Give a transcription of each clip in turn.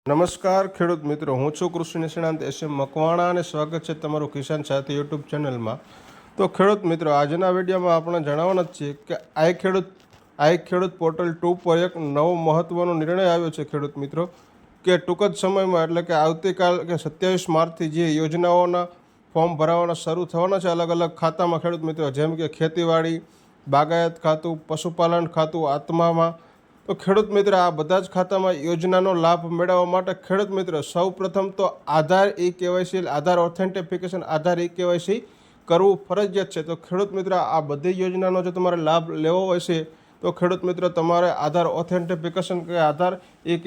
નમસ્કાર ખેડૂત મિત્રો, હું છું કૃષિ નિષ્ણાંત એસએમ મકવાણા અને સ્વાગત છે તમારું કિસાન સાથી યુટ્યુબ ચેનલમાં. તો ખેડૂત મિત્રો, આજના વિડીયોમાં આપણે જણાવવાના જ છીએ કે આઈ ખેડૂત પોર્ટલ 2 પર એક નવો મહત્ત્વનો નિર્ણય આવ્યો છે ખેડૂત મિત્રો, કે ટૂંક જ સમયમાં એટલે કે આવતીકાલ કે 27 માર્ચથી જે યોજનાઓના ફોર્મ ભરાવાના શરૂ થવાના છે અલગ અલગ ખાતામાં ખેડૂત મિત્રો, જેમ કે ખેતીવાડી, બાગાયત ખાતું, પશુપાલન ખાતું, આત્મામાં. તો ખેડૂત મિત્ર, આ બધા જ ખાતામાં યોજનાનો લાભ મેળવવા માટે ખેડૂત મિત્ર સૌ પ્રથમ તો આધાર કેવાયસી, આધાર ઓથેન્ટિફિકેશન, આધાર કેવાયસી કરવું ફરજિયાત છે. તો ખેડૂત મિત્ર, આ બધી યોજનાનો જો તમારે લાભ લેવો હોય છે તો ખેડૂત મિત્ર તમારે આધાર ઓથેન્ટિફિકેશન કે આધાર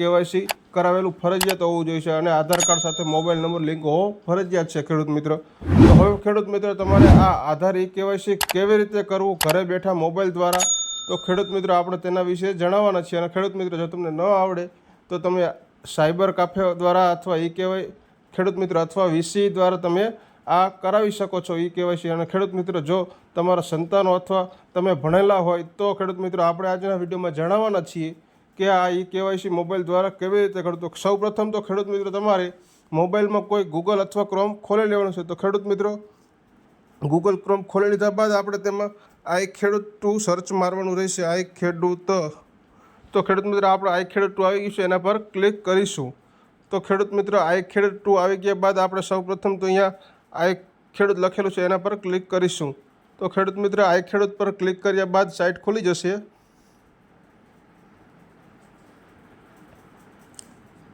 કેવાયસી કરાવેલું ફરજિયાત હોવું જોઈએ અને આધાર કાર્ડ સાથે મોબાઈલ નંબર લિંક હોવો ફરજિયાત છે ખેડૂત મિત્ર. તો હવે ખેડૂત મિત્ર, તમારે આ આધાર કેવાયસી કેવી રીતે કરવું ઘરે બેઠા મોબાઈલ દ્વારા, તો ખેડૂત મિત્રો આપણે તેના વિશે જણાવવાના છીએ. અને ખેડૂત મિત્રો, જો તમને ન આવડે તો તમે સાયબર કાફે દ્વારા અથવા કેવાય ખેડૂત મિત્રો અથવા વીસી દ્વારા તમે આ કરાવી શકો છો કેવાયસી. અને ખેડૂત મિત્રો, જો તમારા સંતાનો અથવા તમે ભણેલા હોય તો ખેડૂત મિત્રો આપણે આજના વિડીયોમાં જણાવવાના છીએ કે આ કેવાયસી મોબાઈલ દ્વારા કેવી રીતે કરવું. તો સૌ પ્રથમ તો ખેડૂત મિત્રો તમારે મોબાઈલમાં કોઈ ગૂગલ અથવા ક્રોમ ખોલી લેવાનું છે. તો ખેડૂત મિત્રો, ગૂગલ ક્રોમ ખોલી લીધા બાદ આપણે તેમાં આઈ ખેડૂત 2 સર્ચ મારવાનું રહેશે. આઈ ખેડૂત. તો ખેડૂત મિત્રો, આપણે આઈ ખેડૂત 2 આવી ગયું છે, એના પર ક્લિક કરીશું. તો ખેડૂત મિત્રો, આઈ ખેડૂત 2 આવી ગયા બાદ આપણે સૌ પ્રથમ તો અહીંયા આઈ ખેડૂત લખેલું છે એના પર ક્લિક કરીશું. તો ખેડૂત મિત્રો, આઈ ખેડૂત પર ક્લિક કર્યા બાદ સાઇટ ખુલી જશે.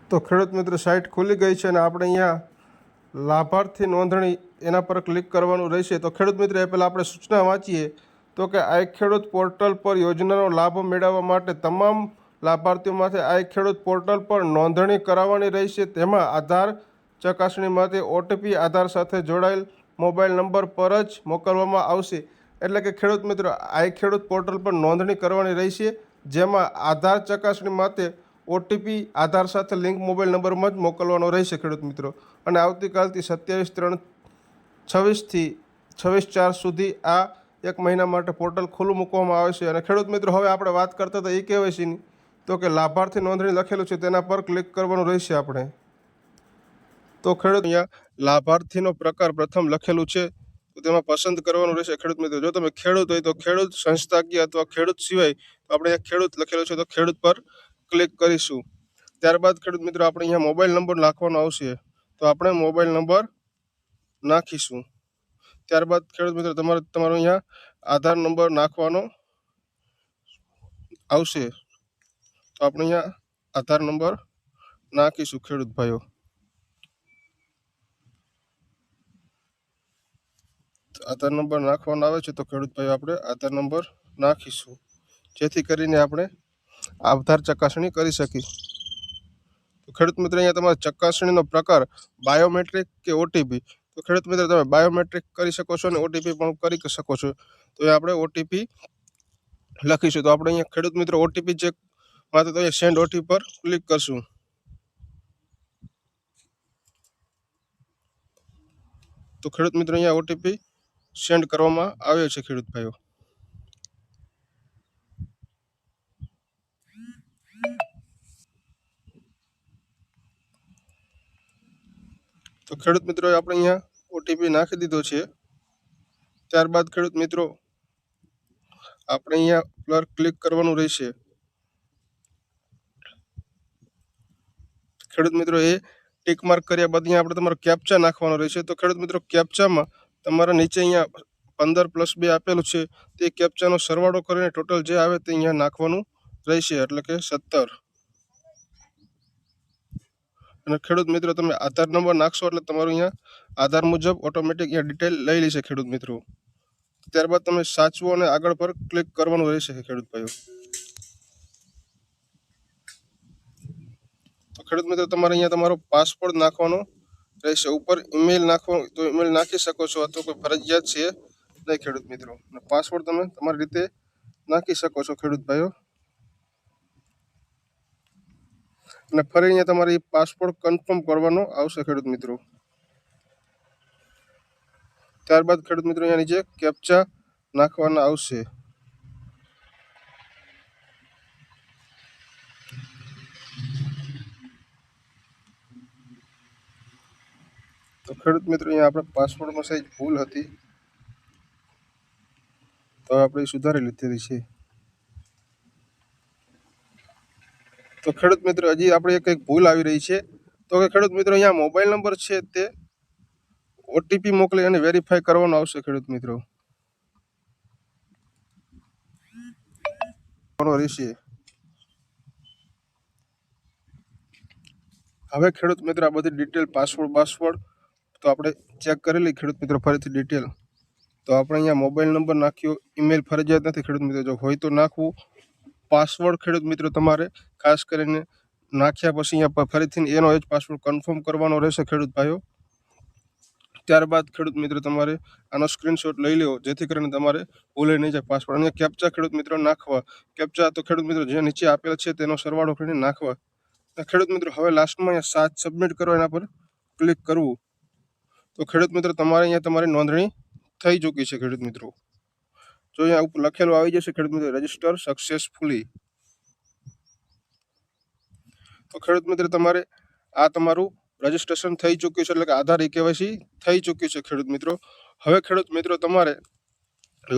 તો ખેડૂત મિત્રો, સાઇટ ખુલી ગઈ છે અને આપણે અહીંયા લાભાર્થી નોંધણી એના પર ક્લિક કરવાનું રહેશે. તો ખેડૂત મિત્રો, એ પહેલાં આપણે સૂચના વાંચીએ તો કે આઈ ખેડૂત પોર્ટલ પર યોજનાનો લાભ મેળવવા માટે તમામ લાભાર્થીઓ માટે આઈ ખેડૂત પોર્ટલ પર નોંધણી કરાવવાની રહેશે. તેમાં આધાર ચકાસણી માટે ઓટીપી આધાર સાથે જોડાયેલ મોબાઈલ નંબર પર જ મોકલવામાં આવશે. એટલે કે ખેડૂત મિત્રો, આઈ ખેડૂત પોર્ટલ પર નોંધણી કરવાની રહેશે, જેમાં આધાર ચકાસણી માટે ઓટીપી આધાર સાથે લિંક મોબાઈલ નંબરમાં જ મોકલવાનો રહેશે ખેડૂત મિત્રો. અને આવતીકાલથી 27/3/26થી 26/4 સુધી આ એક મહિના માટે પોર્ટલ ખુલ્લું મૂકવામાં આવે છે. અને ખેડૂત મિત્રો, હવે આપણે વાત કરતા હતા કેવાયસીની, તો કે લાભાર્થી નોંધણી લખેલું છે તેના પર ક્લિક કરવાનું રહેશે આપણે. તો ખેડૂત, અહીંયા લાભાર્થીનો પ્રકાર પ્રથમ લખેલું છે તો તેમાં પસંદ કરવાનું રહેશે ખેડૂત મિત્રો. જો તમે ખેડૂત હોય તો ખેડૂત, સંસ્થાકીય અથવા ખેડૂત સિવાય તો આપણે અહીંયા ખેડૂત લખેલું છે તો ખેડૂત પર ક્લિક કરીશું. ત્યારબાદ ખેડૂત મિત્રો, આપણે અહીંયા મોબાઈલ નંબર નાખવાનો આવશે તો આપણે મોબાઈલ નંબર નાખીશું. ત્યારબાદ ખેડૂત મિત્રો, તમારો અહીંયા આધાર નંબર નાખવાનો આવશે તો આપણે અહીંયા આધાર નંબર નાખીશું ખેડૂત ભાઈઓ. આધાર નંબર નાખવાનો આવે છે તો ખેડૂત ભાઈઓ આપણે આધાર નંબર નાખીશું, જેથી કરીને આપણે આધાર ચકાસણી કરી શકીએ. તો ખેડૂત મિત્રો, અહીંયા તમારા ચકાસણીનો પ્રકાર બાયોમેટ્રિક કે ઓટીપી. તો ખેડૂત મિત્રો, તમે બાયોમેટ્રિક કરી શકો છો અને ઓટીપી પણ કરી શકો છો. તો એ આપણે ઓટીપી લખીશું. તો આપણે અહીંયા ખેડૂત મિત્રો ઓટીપી ચેક માટે તો અહીંયા સેન્ડ ઓટીપી પર ક્લિક કરશું. તો ખેડૂત મિત્રો, અહીંયા ઓટીપી સેન્ડ કરવામાં આવ્યો છે ખેડૂત ભાઈઓ. તો ખેડૂત મિત્રો, આપણે અહીંયા ઓટીપી નાખી દીધો છે. ત્યારબાદ ખેડૂત મિત્રો, આપણે અહીંયા પર ક્લિક કરવાનું રહેશે. ખેડૂત મિત્રો, એ ટિક માર્ક કર્યા બાદ અહીંયા આપણે તમારો કેપ્ચા નાખવાનો રહેશે. તો ખેડૂત મિત્રો, કેપ્ચામાં તમારા નીચે અહીંયા 15+2 આપેલું છે તે કેપ્ચાનો સરવાળો કરીને ટોટલ જે આવે તે અહીંયા નાખવાનું રહેશે, એટલે કે 17. અને ખેડૂત મિત્રો, તમે આધાર નંબર નાખશો એટલે તમારું અહીંયા આધાર મુજબ ઓટોમેટિક અહીંયા ડિટેલ લઈ લેશે ખેડૂત મિત્રો. ત્યારબાદ તમે સાચવો અને આગળ પર ક્લિક કરવાનું રહેશે ખેડૂત ભાઈઓ. તો ખેડૂત મિત્રો, તમારે અહીંયા તમારો પાસપોર્ટ નાખવાનો રહેશે. ઉપર ઈમેલ નાખવો તો ઈમેલ નાખી શકો છો, અથવા કોઈ ફરજિયાત છે નહીં ખેડૂત મિત્રો. અને પાસપોર્ટ તમે તમારી રીતે નાખી શકો છો ખેડૂત ભાઈઓ. અને ફરી અહીંયા તમારે પાસપોર્ટ કન્ફર્મ કરવાનો આવશે ખેડૂત મિત્રો. ત્યારબાદ ખેડૂત મિત્રો, અહીંયા નીચે કેપ્ચા નાખવાના આવશે. તો ખેડૂત મિત્રો અહીંયા આપણે પાસવર્ડમાં સહેજ ભૂલ હતી, તો આપણે સુધારી લીધેલી છે. તો ખેડૂત મિત્રો હજી આપણે કંઈક ભૂલ આવી રહી છે. તો કે ખેડૂત મિત્રો અહીંયા મોબાઈલ નંબર છે તે ઓટીપી મોકલી અને વેરીફાઈ કરવાનો આવશે. ખેડૂત મિત્રો રહેશે. હવે ખેડૂત મિત્રો આ બધી ડિટેલ પાસવર્ડ તો આપણે ચેક કરેલી ખેડૂત મિત્રો ફરીથી ડિટેલ. તો આપણે અહીંયા મોબાઈલ નંબર નાખ્યો, ઈમેલ ફરજિયાત નથી ખેડૂત મિત્રો, જો હોય તો નાખવું. પાસવર્ડ ખેડૂત મિત્રો તમારે ખાસ કરીને નાખ્યા પછી અહીંયા ફરીથી એનો જ પાસવર્ડ કન્ફર્મ કરવાનો રહેશે ખેડૂત ભાઈઓ. ત્યારબાદ ખેડૂત મિત્રો તમારે આનો સ્ક્રીનશોટ લઈ લેવો, જેથી કરીને તમારે ભૂલે નહીં જાય પાસવર્ડ. અને કેપ્ચા ખેડૂત મિત્રો નાખવા. કેપ્ચા તો ખેડૂત મિત્રો જે નીચે આપેલ છે તેનો સરવાળો કરીને નાખવા. ખેડૂત મિત્રો હવે લાસ્ટમાં અહીંયા 7 સબમિટ કરો, એના પર ક્લિક કરવું. તો ખેડૂત મિત્રો તમારે અહીંયા તમારી નોંધણી થઈ ચૂકી છે. ખેડૂત મિત્રો જો અહીંયા ઉપર લખેલું આવી જશે ખેડૂત મિત્રો રજીસ્ટર સક્સેસફુલી. તો ખેડૂત મિત્રો તમારે આ તમારું રજીસ્ટ્રેશન થઈ ચૂક્યું છે, એટલે કે આધાર કેવાયસી થઈ ચૂક્યું છે. ખેડૂત મિત્રો હવે ખેડૂત મિત્રો તમારે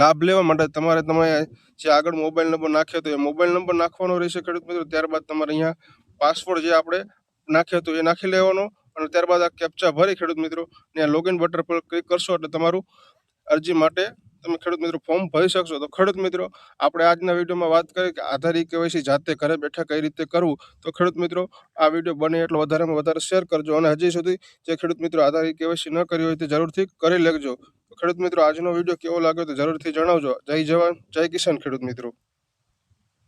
લાભ લેવા માટે તમે જે આગળ મોબાઈલ નંબર નાખ્યો તો એ મોબાઈલ નંબર નાખવાનો રહેશે ખેડૂત મિત્રો. ત્યારબાદ તમારે અહીંયા પાસવર્ડ જે આપણે નાખ્યો તો એ નાખી લેવાનો, અને ત્યારબાદ આ કેપ્ચા ભરી ખેડૂત મિત્રો ત્યાં લોગિન બટન પર ક્લિક કરશો એટલે તમારું અરજી માટે તમે ખેડૂત મિત્રો ફોર્મ ભરી શકશો. તો ખેડૂત મિત્રો આપણે આજના વિડીયોમાં વાત કરી કે આધાર કેવાયસી જાતે ઘરે બેઠા કઈ રીતે કરવું. તો ખેડૂત મિત્રો આ વિડીયો બને એટલો વધારેમાં વધારે શેર કરજો, અને હજી સુધી જે ખેડૂત મિત્રો આધાર કેવાયસી ન કરી હોય તે જરૂરથી કરી લેજો. તો ખેડૂત મિત્રો આજનો વિડીયો કેવો લાગ્યો તો જરૂરથી જણાવજો. જય જવાન જય કિસાન ખેડૂત મિત્રો.